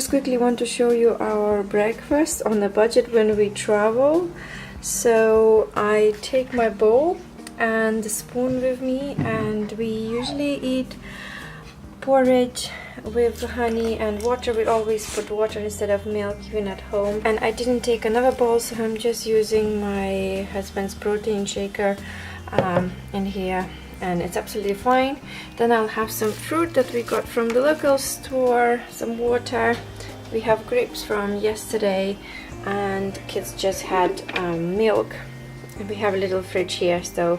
Just quickly want to show you our breakfast on the budget when we travel. So I take my bowl and the spoon with me, and we usually eat porridge with honey and water. We always put water instead of milk even at home. And I didn't take another bowl, so I'm just using my husband's protein shaker in here, and it's absolutely fine. Then I'll have some fruit that we got from the local store, some water. We have grapes from yesterday, and kids just had milk. We have a little fridge here, so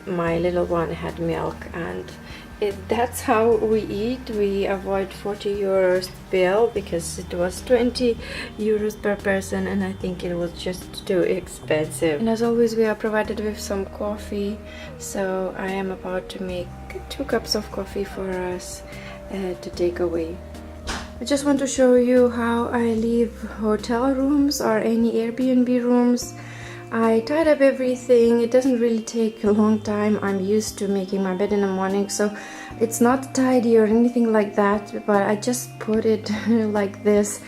my little one had milk, and that's how we eat. We avoid 40 euros bill because it was 20 euros per person, and I think it was just too expensive. And as always, we are provided with some coffee, so I am about to make 2 cups of coffee for us to take away. I just want to show you how I leave hotel rooms or any Airbnb rooms. I tied up everything. It doesn't really take a long time. I'm used to making my bed in the morning, so it's not tidy or anything like that, but I just put it like this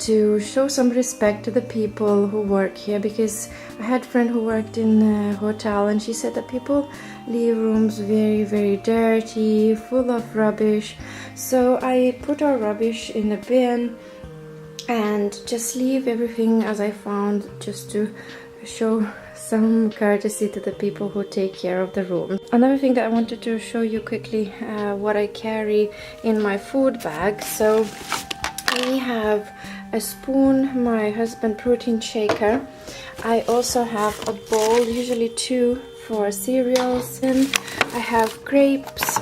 to show some respect to the people who work here, because I had a friend who worked in a hotel, and she said that people leave rooms very dirty, full of rubbish. So I put our rubbish in a bin and just leave everything as I found, just to show some courtesy to the people who take care of the room. Another thing that I wanted to show you quickly, what I carry in my food bag. So we have a spoon, my husband protein shaker. I also have a bowl, usually 2 for cereals, and I have grapes.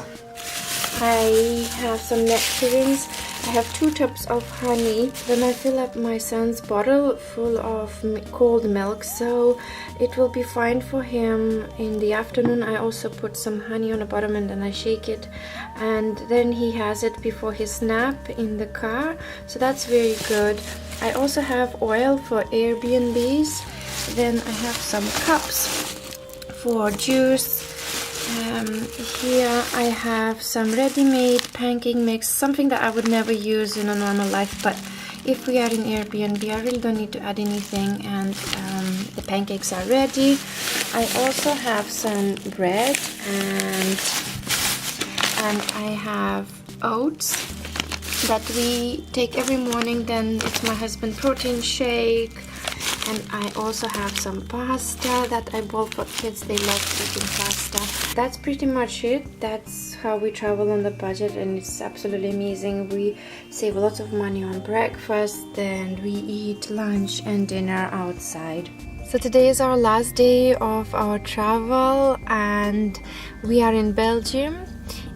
I have some nectarines. I have 2 tubs of honey. Then I fill up my son's bottle full of cold milk, so it will be fine for him in the afternoon. I also put some honey on the bottom, and then I shake it, and then he has it before his nap in the car, so that's very good. I also have oil for Airbnbs. Then I have some cups for juice. Here I have some ready-made pancake mix, something that I would never use in a normal life, but if we are in Airbnb, I really don't need to add anything, and the pancakes are ready. I also have some bread, and I have oats that we take every morning. Then it's my husband's protein shake. And I also have some pasta that I bought for kids. They love eating pasta. That's pretty much it. That's how we travel on the budget, and it's absolutely amazing. We save lots of money on breakfast, and we eat lunch and dinner outside. So today is our last day of our travel, and we are in Belgium,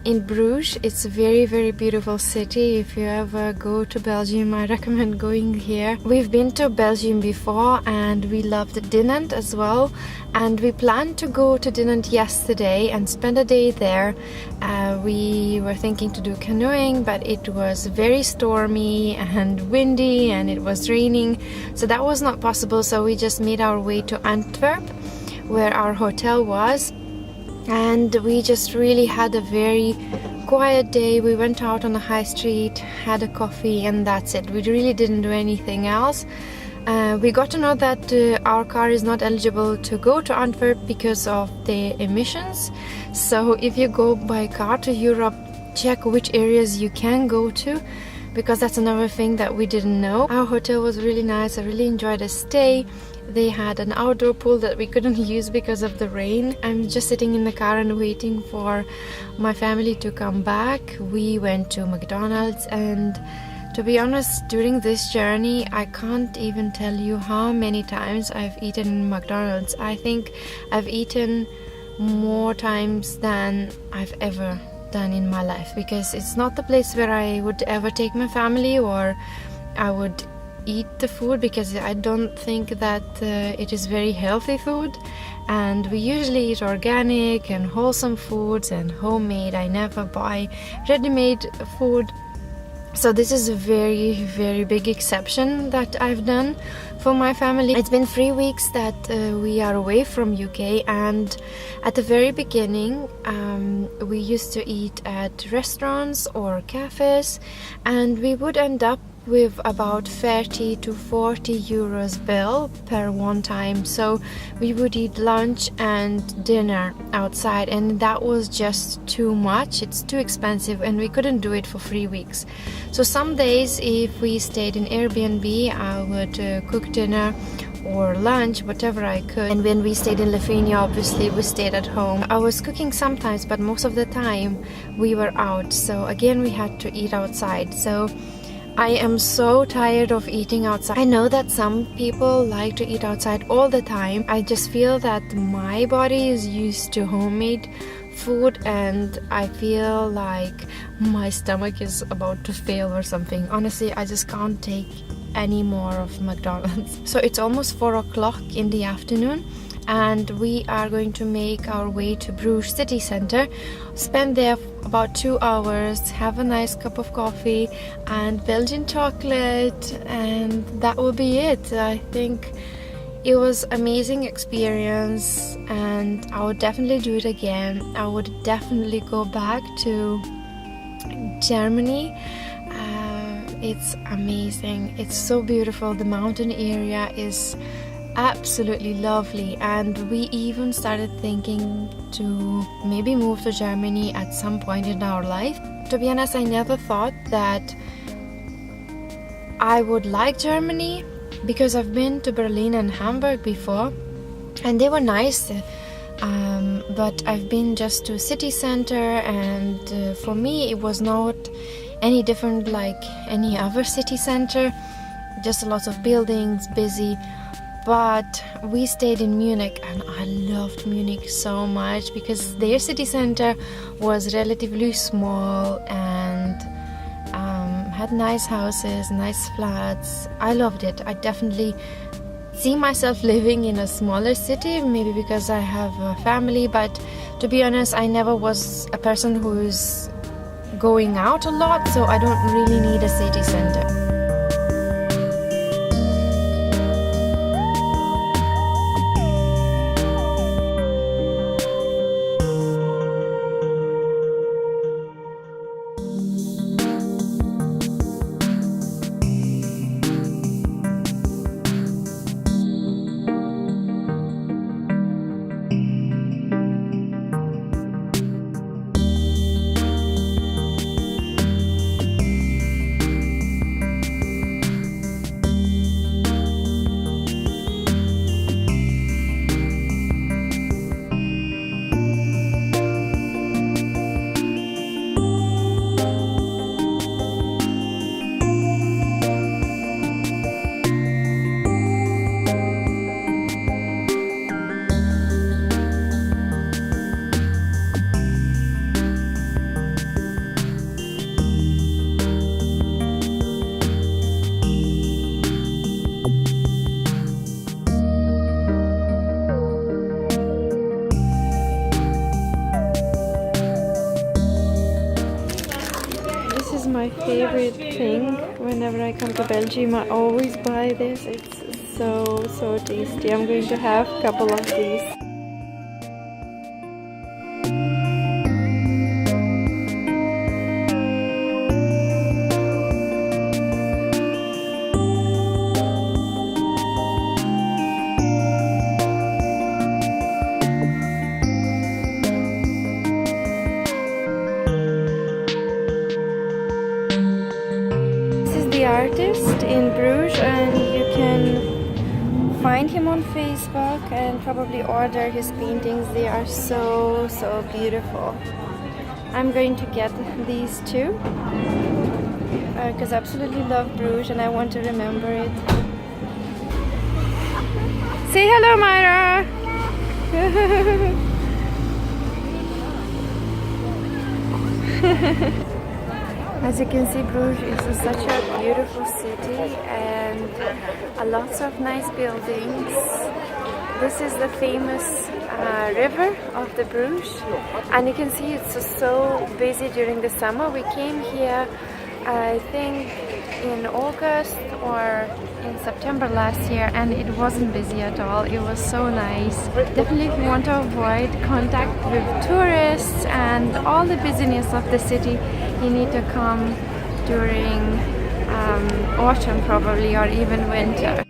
in Bruges. It's a very beautiful city. If you ever go to Belgium, I recommend going here. We've been to Belgium before, and we loved Dinant as well, and we planned to go to Dinant yesterday and spend a day there. We were thinking to do canoeing, but it was very stormy and windy, and it was raining, so that was not possible. So we just made our way to Antwerp, where our hotel was. And we just really had a very quiet day. We went out on the high street, had a coffee, and that's it. We really didn't do anything else. We got to know that our car is not eligible to go to Antwerp because of the emissions. So if you go by car to Europe, check which areas you can go to, because that's another thing that we didn't know. Our hotel was really nice. I really enjoyed the stay. They had an outdoor pool that we couldn't use because of the rain. I'm just sitting in the car and waiting for my family to come back. We went to McDonald's, and to be honest, during this journey, I can't even tell you how many times I've eaten in McDonald's. I think I've eaten more times than I've ever done in my life, because it's not the place where I would ever take my family, or I would eat the food, because I don't think that it is very healthy food, and we usually eat organic and wholesome foods and homemade. I never buy ready-made food. So this is a very big exception that I've done for my family. It's been 3 weeks that we are away from UK, and at the very beginning we used to eat at restaurants or cafes, and we would end up with about 30 to 40 euros bill per one time. So we would eat lunch and dinner outside, and that was just too much. It's too expensive, and we couldn't do it for 3 weeks. So some days, if we stayed in Airbnb, I would cook dinner or lunch, whatever I could. And when we stayed in Lithuania, obviously we stayed at home. I was cooking sometimes, but most of the time we were out, so again we had to eat outside. So I am so tired of eating outside. I know that some people like to eat outside all the time. I just feel that my body is used to homemade food, and I feel like my stomach is about to fail or something. Honestly, I just can't take any more of McDonald's. So it's almost 4 o'clock in the afternoon, and we are going to make our way to Bruges city center, spend there about 2 hours, have a nice cup of coffee and Belgian chocolate, and that will be it. I think it was amazing experience, and I would definitely do it again. I would definitely go back to Germany. It's amazing. It's so beautiful. The mountain area is absolutely lovely, and we even started thinking to maybe move to Germany at some point in our life. To be honest, I never thought that I would like Germany, because I've been to Berlin and Hamburg before and they were nice, but I've been just to city center, and for me it was not any different like any other city center, just lots of buildings, busy. But we stayed in Munich, and I loved Munich so much because their city center was relatively small and had nice houses, nice flats. I loved it. I definitely see myself living in a smaller city, maybe because I have a family, but to be honest, I never was a person who's going out a lot, so I don't really need a city center. My favorite thing whenever I come to Belgium, I always buy this. It's so tasty. I'm going to have a couple of these. Artist in Bruges, and you can find him on Facebook and probably order his paintings. They are so beautiful. I'm going to get these too because I absolutely love Bruges and I want to remember it. Say hello, Myra. As you can see, Bruges is such a beautiful city and lots of nice buildings. This is the famous river of the Bruges, and you can see it's so busy during the summer. We came here I think in August or in September last year, and it wasn't busy at all. It was so nice. Definitely if you want to avoid contact with tourists and all the busyness of the city, you need to come during autumn probably, or even winter.